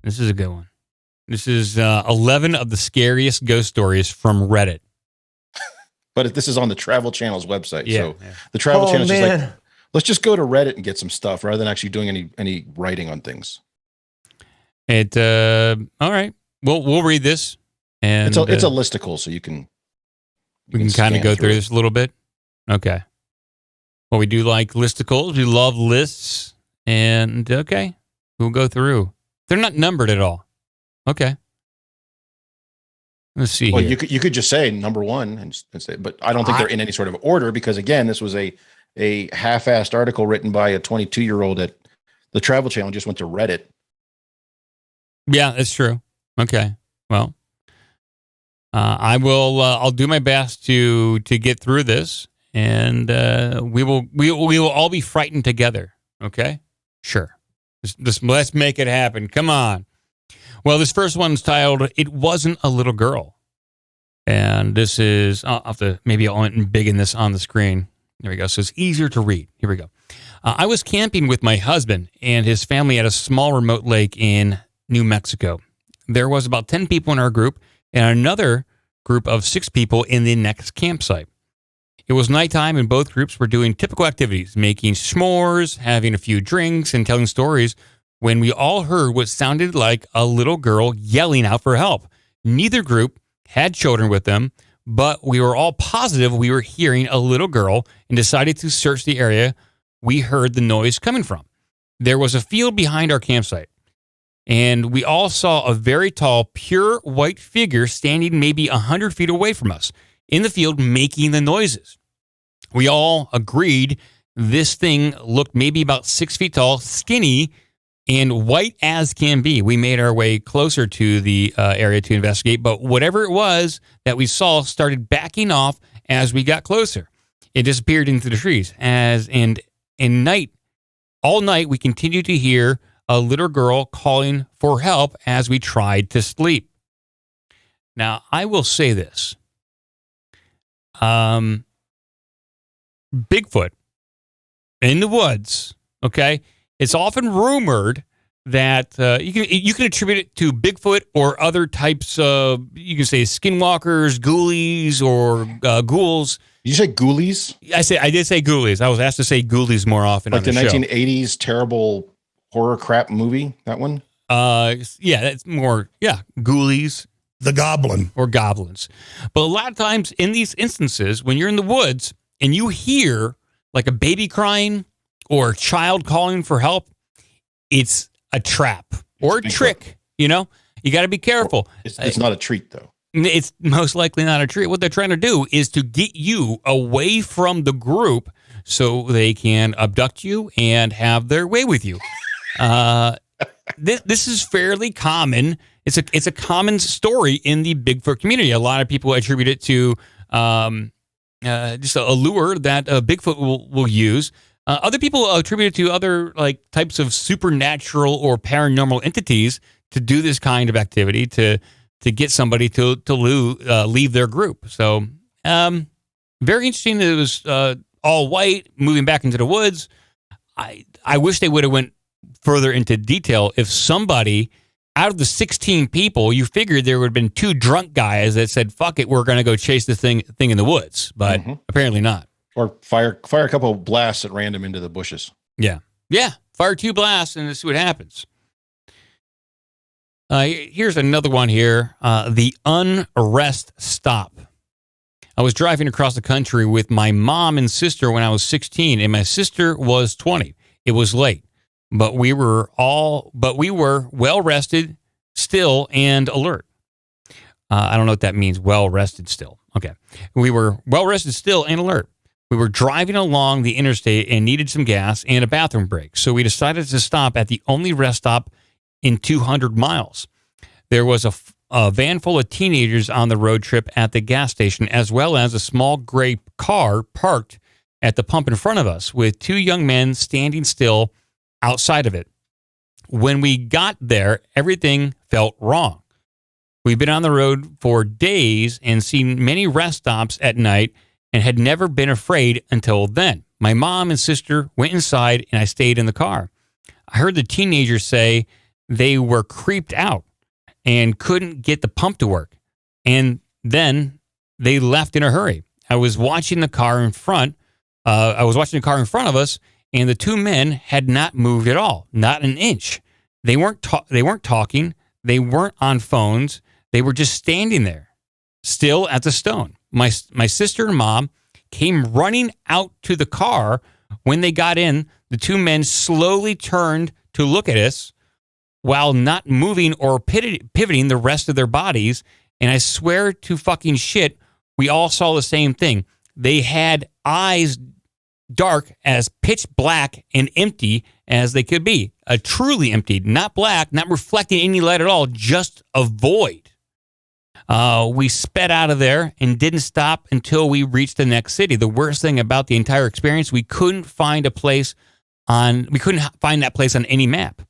This is a good one. This is 11 of the scariest ghost stories from Reddit. But this is on the Travel Channel's website. Yeah, So yeah. the Travel Channel is just like, let's just go to Reddit and get some stuff rather than actually doing any writing on things. All right. We'll read this. And it's a listicle, so you can kind of go through this a little bit. Okay. Well, we do like listicles. We love lists. And okay, we'll go through. They're not numbered at all. Okay. Let's see. Well, here. you could just say number one and say, but I don't think they're in any sort of order because again, this was a half-assed article written by a 22-year-old at the Travel Channel. Just went to Reddit. Yeah, that's true. Okay. Well, I will. I'll do my best to get through this, and we will all be frightened together. Okay. Sure. Let's make it happen. Come on. Well, this first one's titled, It Wasn't a Little Girl. And this is, I'll big in this on the screen. There we go. So it's easier to read. Here we go. I was camping with my husband and his family at a small remote lake in New Mexico. There was about 10 people in our group and another group of 6 people in the next campsite. It was nighttime and both groups were doing typical activities, making s'mores, having a few drinks, and telling stories when we all heard what sounded like a little girl yelling out for help. Neither group had children with them, but we were all positive we were hearing a little girl and decided to search the area we heard the noise coming from. There was a field behind our campsite, and we all saw a very tall, pure white figure standing maybe 100 feet away from us in the field making the noises. We all agreed this thing looked maybe about 6 feet tall, skinny, and white as can be. We made our way closer to the area to investigate, but whatever it was that we saw started backing off as we got closer. It disappeared into the trees. All night, we continued to hear a little girl calling for help as we tried to sleep. Now, I will say this. Bigfoot in the woods, okay? It's often rumored that you can attribute it to Bigfoot or other types of, you can say skinwalkers, ghoulies, or ghouls. Did you say ghoulies? I did say ghoulies. I was asked to say ghoulies more often. Like on the 1980s terrible horror crap movie, that one? Yeah, that's more, ghoulies. The goblin. Or goblins. But a lot of times in these instances, when you're in the woods and you hear like a baby crying or a child calling for help, it's a trap or a trick, you know? You got to be careful. It's not a treat, though. It's most likely not a treat. What they're trying to do is to get you away from the group so they can abduct you and have their way with you. This is fairly common. It's a common story in the Bigfoot community. A lot of people attribute it to just a lure that Bigfoot will use. Other people attribute it to other like types of supernatural or paranormal entities to do this kind of activity to get somebody to leave their group. So very interesting that it was all white, moving back into the woods. I wish they would have went further into detail. If somebody out of the 16 people, you figured there would have been 2 drunk guys that said, fuck it, we're going to go chase the thing in the woods. But apparently not. Or fire a couple of blasts at random into the bushes. Yeah. Yeah. Fire 2 blasts and see what happens. Here's another one here. The unrest stop. I was driving across the country with my mom and sister when I was 16, and my sister was 20. It was late, but we were well rested, still, and alert. I don't know what that means. Well rested still. Okay. We were well rested still and alert. We were driving along the interstate and needed some gas and a bathroom break. So we decided to stop at the only rest stop in 200 miles. There was a van full of teenagers on the road trip at the gas station, as well as a small gray car parked at the pump in front of us with 2 young men standing still outside of it. When we got there, everything felt wrong. We've been on the road for days and seen many rest stops at night and had never been afraid until then. My mom and sister went inside, and I stayed in the car. I heard the teenagers say they were creeped out and couldn't get the pump to work. And then they left in a hurry. I was watching the car in front. I was watching the car in front of us, and the two men had not moved at all, not an inch. They weren't talking. They weren't on phones. They were just standing there, still at the stone. My sister and mom came running out to the car. When they got in, the two men slowly turned to look at us while not moving or pivoting the rest of their bodies. And I swear to fucking shit, we all saw the same thing. They had eyes dark as pitch black and empty as they could be. Truly empty, not black, not reflecting any light at all, just a void. We sped out of there and didn't stop until we reached the next city. The worst thing about the entire experience, we couldn't find that place on any map.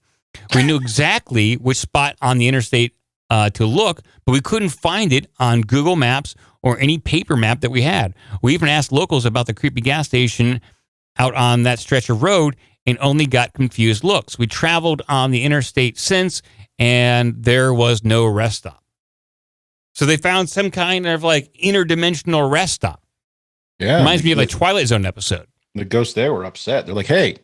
We knew exactly which spot on the interstate to look, but we couldn't find it on Google Maps or any paper map that we had. We even asked locals about the creepy gas station out on that stretch of road and only got confused looks. We traveled on the interstate since, and there was no rest stop. So they found some kind of like interdimensional rest stop. Yeah. Reminds me of a Twilight Zone episode. The ghosts there were upset. They're like, hey,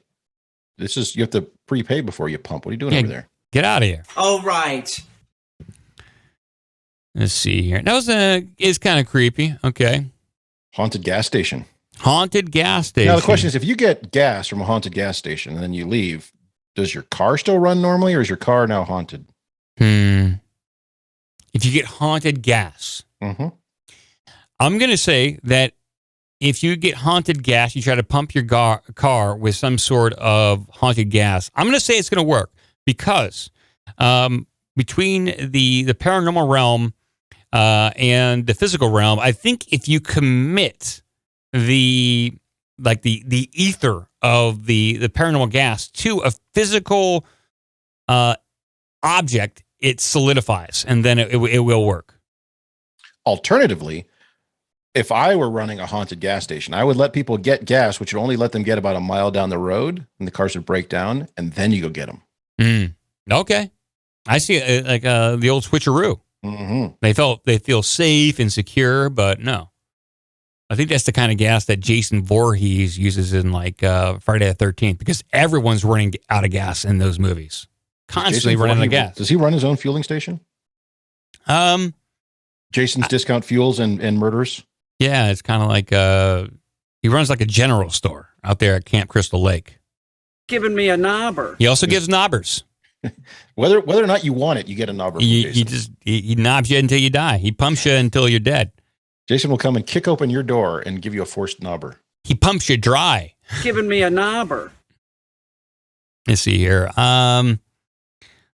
you have to prepay before you pump. What are you doing over there? Get out of here. Oh, right. Let's see here. That is kind of creepy. Okay. Haunted gas station. Haunted gas station. Now the question is, if you get gas from a haunted gas station and then you leave, does your car still run normally, or is your car now haunted? If you get haunted gas, mm-hmm. I'm going to say that if you get haunted gas, you try to pump your car with some sort of haunted gas, I'm going to say it's going to work because between the paranormal realm and the physical realm, I think if you commit the ether of the paranormal gas to a physical object, it solidifies, and then it will work. Alternatively, if I were running a haunted gas station, I would let people get gas, which would only let them get about a mile down the road, and the cars would break down, and then you go get them. Okay. I see it like the old switcheroo. Mm-hmm. They feel safe and secure, but no. I think that's the kind of gas that Jason Voorhees uses in like Friday the 13th, because everyone's running out of gas in those movies. Constantly running out of gas. Does he run his own fueling station? Jason's Discount Fuels and Murders? Yeah, it's kind of like he runs like a general store out there at Camp Crystal Lake. Giving me a knobber. He also gives knobbers. Whether or not you want it, you get a knobber. He knobs you until you die. He pumps you until you're dead. Jason will come and kick open your door and give you a forced knobber. He pumps you dry. Giving me a knobber. Let's see here.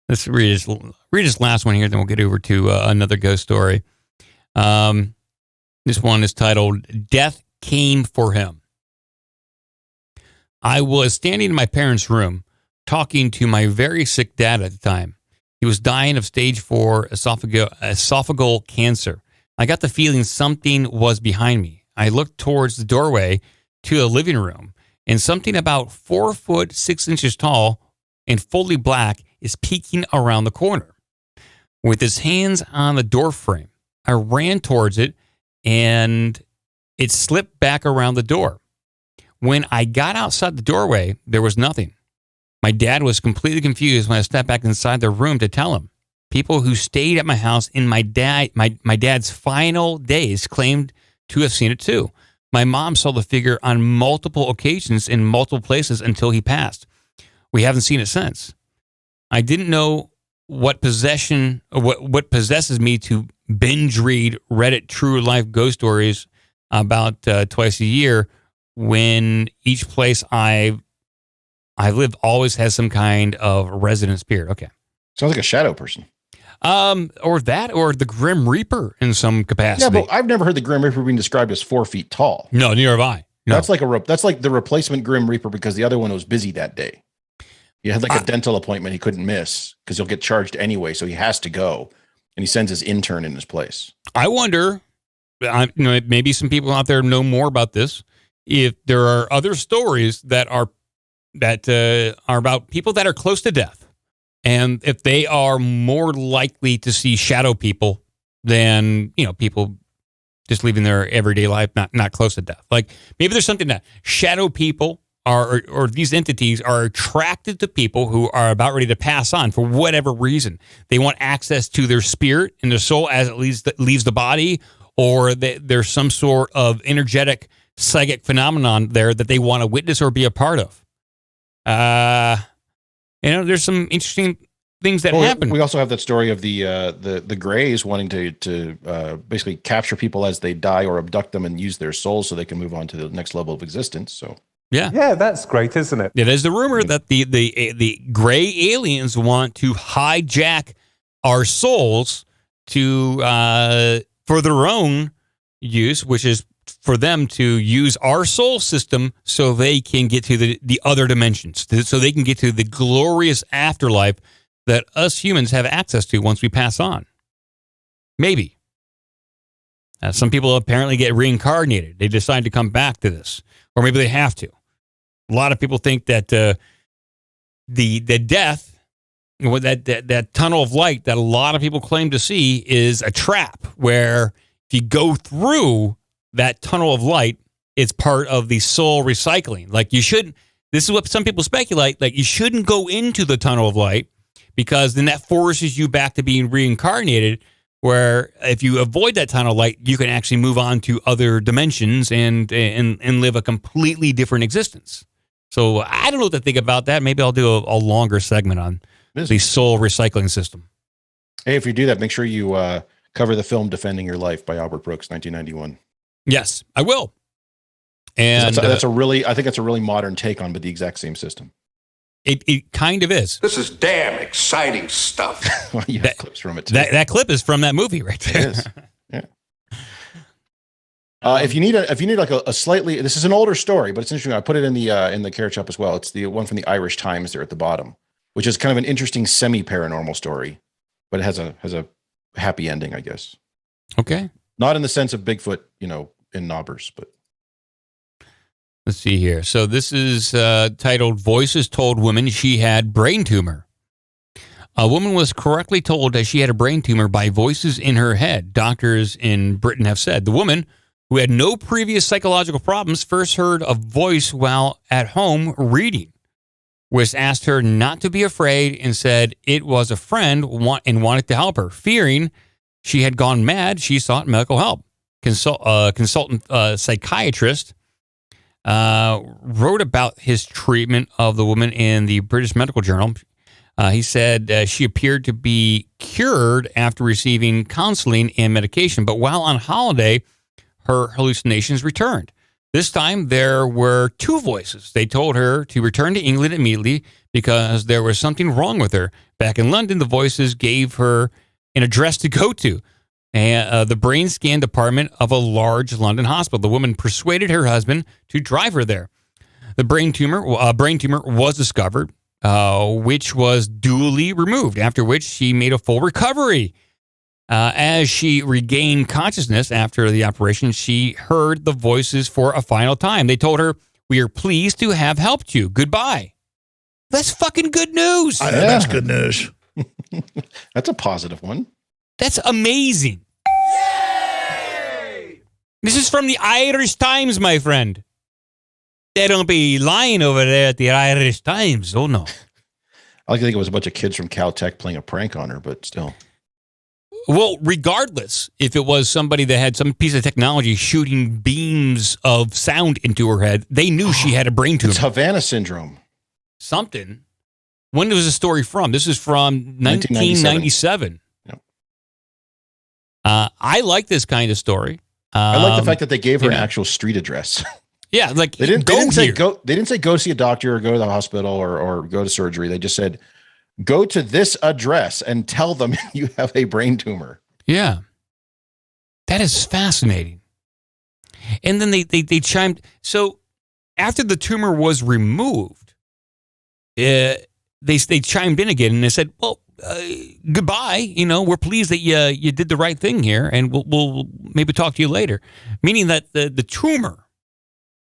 Let's read this last one here, then we'll get over to another ghost story. This one is titled, Death Came for Him. I was standing in my parents' room talking to my very sick dad at the time. He was dying of stage 4 esophageal cancer. I got the feeling something was behind me. I looked towards the doorway to the living room, and something about 4 foot 6 inches tall and fully black is peeking around the corner. With his hands on the door frame, I ran towards it, and it slipped back around the door. When I got outside the doorway, there was nothing. My dad was completely confused when I stepped back inside the room to tell him. People who stayed at my house in my dad's final days claimed to have seen it too. My mom saw the figure on multiple occasions in multiple places until he passed. We haven't seen it since. I didn't know what possesses me to binge read Reddit true life ghost stories about twice a year, when each place I've lived always has some kind of resident spirit. Okay. Sounds like a shadow person. Or the Grim Reaper in some capacity. Yeah, but I've never heard the Grim Reaper being described as 4 feet tall. No, neither have I. No. That's like the replacement Grim Reaper, because the other one was busy that day. He had like a dental appointment he couldn't miss because he'll get charged anyway, so he has to go, and he sends his intern in his place. I wonder, maybe some people out there know more about this. if there are other stories that are about people that are close to death, and if they are more likely to see shadow people than people just living their everyday life, not close to death. Like maybe there's something that shadow people or these entities are attracted to people who are about ready to pass on for whatever reason. They want access to their spirit and their soul as it leaves the body, or there's some sort of energetic psychic phenomenon there that they want to witness or be a part of. There's some interesting things that happen. We also have that story of the Greys wanting to basically capture people as they die or abduct them and use their souls so they can move on to the next level of existence. So yeah, that's great, isn't it? There's the rumor that the gray aliens want to hijack our souls to for their own use, which is for them to use our soul system so they can get to the other dimensions, so they can get to the glorious afterlife that us humans have access to once we pass on. Maybe. Some people apparently get reincarnated. They decide to come back to this. Or maybe they have to. A lot of people think that the death, that tunnel of light that a lot of people claim to see is a trap, where if you go through that tunnel of light, it's part of the soul recycling. Like you shouldn't, this is what some people speculate, like you shouldn't go into the tunnel of light because then that forces you back to being reincarnated, where if you avoid that tunnel of light, you can actually move on to other dimensions and live a completely different existence. So I don't know what to think about that. Maybe I'll do a longer segment on the soul recycling system. Hey, if you do that, make sure you cover the film Defending Your Life by Albert Brooks, 1991. Yes, I will. And that's a really, I think that's a really modern take on, but the exact same system. It kind of is. This is damn exciting stuff. Well, you have clips from it too. That clip is from that movie right there. It is. Yeah. If you need like a slightly, this is an older story, but it's interesting. I put it in the Carrot Shop as well. It's the one from the Irish Times there at the bottom, which is kind of an interesting semi-paranormal story, but it has a happy ending, I guess. Okay. Not in the sense of Bigfoot, in knobbers, but. Let's see here. So this is titled Voices Told Women She Had Brain Tumor. A woman was correctly told that she had a brain tumor by voices in her head, doctors in Britain have said. The woman, who had no previous psychological problems, first heard a voice while at home reading, which asked her not to be afraid and said it was a friend and wanted to help her. Fearing she had gone mad, she sought medical help. Consultant psychiatrist wrote about his treatment of the woman in the British Medical Journal. He said she appeared to be cured after receiving counseling and medication, but while on holiday, her hallucinations returned. This time, there were two voices. They told her to return to England immediately because there was something wrong with her. Back in London, the voices gave her an address to go to, the brain scan department of a large London hospital. The woman persuaded her husband to drive her there. The brain tumor was discovered, which was duly removed, after which she made a full recovery. As she regained consciousness after the operation, she heard the voices for a final time. They told her, "We are pleased to have helped you. Goodbye." That's fucking good news. That's good news. That's a positive one. That's amazing. Yay! This is from the Irish Times, my friend. They don't be lying over there at the Irish Times. Oh, no. I like to think it was a bunch of kids from Caltech playing a prank on her, but still. Well, regardless, if it was somebody that had some piece of technology shooting beams of sound into her head, they knew she had a brain tumor. It's Havana syndrome. Something. When was the story from? This is from 1997. Yep. I like this kind of story. I like the fact that they gave her an actual street address. Yeah, like they didn't say go see a doctor or go to the hospital or go to surgery. They just said go to this address and tell them you have a brain tumor. Yeah. That is fascinating. And then they chimed. So after the tumor was removed, they chimed in again and they said, well, goodbye. We're pleased that you did the right thing here, and we'll maybe talk to you later. Meaning that the tumor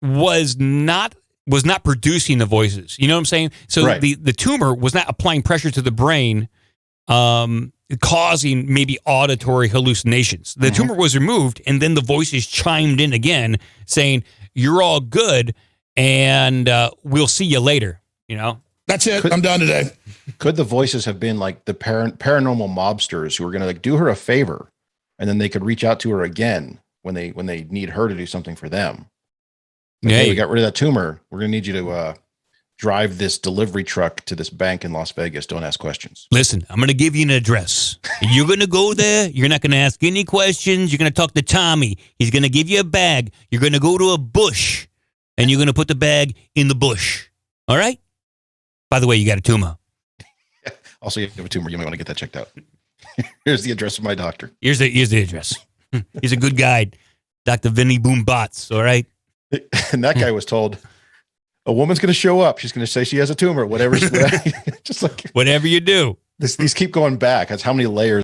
was not producing the voices. You know what I'm saying? So Right. the tumor was not applying pressure to the brain, causing maybe auditory hallucinations. The tumor was removed, and then the voices chimed in again, saying, "You're all good, and we'll see you later." You know, That's it. I'm done today. Could the voices have been like the paranormal mobsters who were going to like do her a favor, and then they could reach out to her again when they need her to do something for them? Like, hey, we got rid of that tumor. We're going to need you to drive this delivery truck to this bank in Las Vegas. Don't ask questions. Listen, I'm going to give you an address. You're going to go there. You're not going to ask any questions. You're going to talk to Tommy. He's going to give you a bag. You're going to go to a bush, and you're going to put the bag in the bush. All right? By the way, you got a tumor. Also, you have a tumor. You might want to get that checked out. Here's the address of my doctor. Here's the address. He's a good guide. Dr. Vinny Boom Bots, all right? And that guy was told, a woman's going to show up. She's going to say she has a tumor, whatever. Just like whatever you do. These keep going back. That's how many layers